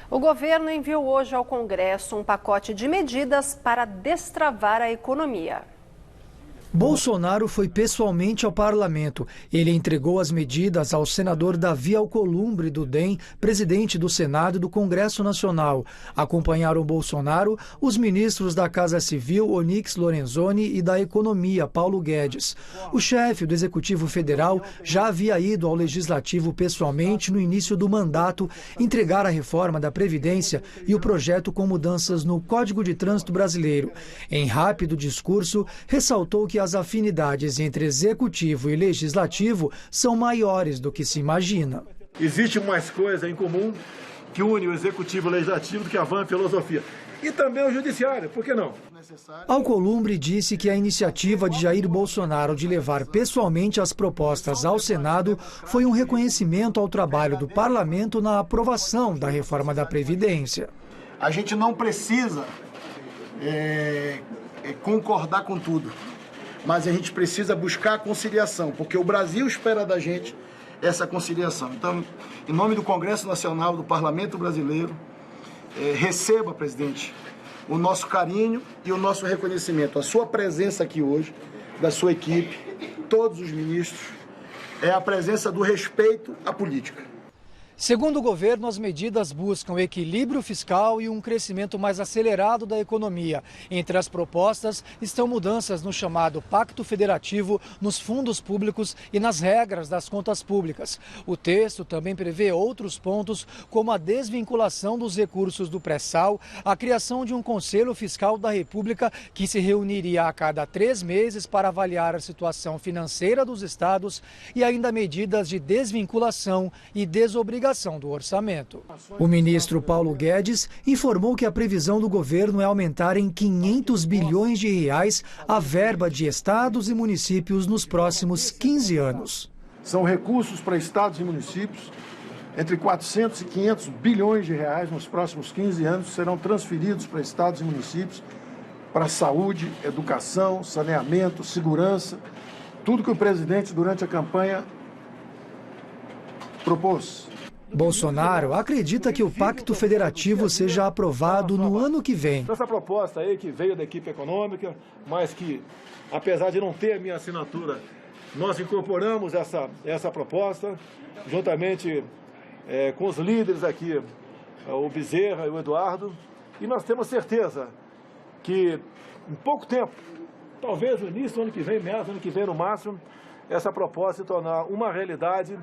O governo enviou hoje ao Congresso um pacote de medidas para destravar a economia. Bolsonaro foi pessoalmente ao parlamento. Ele entregou as medidas ao senador Davi Alcolumbre, do DEM, presidente do Senado e do Congresso Nacional. Acompanharam Bolsonaro os ministros da Casa Civil, Onyx Lorenzoni, e da Economia, Paulo Guedes. O chefe do Executivo Federal já havia ido ao Legislativo pessoalmente no início do mandato entregar a reforma da Previdência e o projeto com mudanças no Código de Trânsito Brasileiro. Em rápido discurso, ressaltou que as afinidades entre executivo e legislativo são maiores do que se imagina. Existe mais coisa em comum que une o executivo e o legislativo do que a vã filosofia. E também o judiciário, por que não? Alcolumbre disse que a iniciativa de Jair Bolsonaro de levar pessoalmente as propostas ao Senado foi um reconhecimento ao trabalho do parlamento na aprovação da reforma da Previdência. A gente não precisa concordar com tudo, mas a gente precisa buscar a conciliação, porque o Brasil espera da gente essa conciliação. Então, em nome do Congresso Nacional, do Parlamento Brasileiro, receba, presidente, o nosso carinho e o nosso reconhecimento. A sua presença aqui hoje, da sua equipe, todos os ministros, é a presença do respeito à política. Segundo o governo, as medidas buscam equilíbrio fiscal e um crescimento mais acelerado da economia. Entre as propostas estão mudanças no chamado Pacto Federativo, nos fundos públicos e nas regras das contas públicas. O texto também prevê outros pontos, como a desvinculação dos recursos do pré-sal, a criação de um Conselho Fiscal da República que se reuniria a cada 3 meses para avaliar a situação financeira dos estados e ainda medidas de desvinculação e desobrigação do orçamento. O ministro Paulo Guedes informou que a previsão do governo é aumentar em 500 bilhões de reais a verba de estados e municípios nos próximos 15 anos. São recursos para estados e municípios, entre 400 e 500 bilhões de reais nos próximos 15 anos serão transferidos para estados e municípios, para saúde, educação, saneamento, segurança, tudo que o presidente durante a campanha propôs. Bolsonaro acredita que o Pacto Federativo seja aprovado no ano que vem. Essa proposta aí que veio da equipe econômica, mas que, apesar de não ter a minha assinatura, nós incorporamos essa proposta, juntamente com os líderes aqui, o Bezerra e o Eduardo, e nós temos certeza que em pouco tempo, talvez no início do ano que vem, meados do ano que vem no máximo, essa proposta se tornar uma realidade.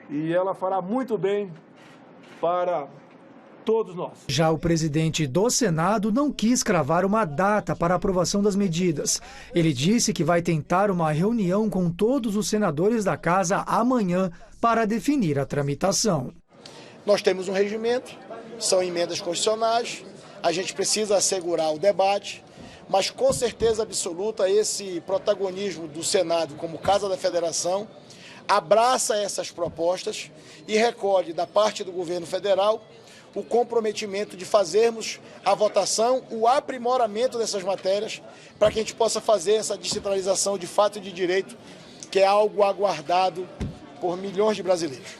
E ela fará muito bem para todos nós. Já o presidente do Senado não quis cravar uma data para a aprovação das medidas. Ele disse que vai tentar uma reunião com todos os senadores da casa amanhã para definir a tramitação. Nós temos um regimento, são emendas constitucionais, a gente precisa assegurar o debate, mas com certeza absoluta esse protagonismo do Senado como Casa da Federação abraça essas propostas e recolhe da parte do governo federal o comprometimento de fazermos a votação, o aprimoramento dessas matérias, para que a gente possa fazer essa descentralização de fato e de direito, que é algo aguardado por milhões de brasileiros.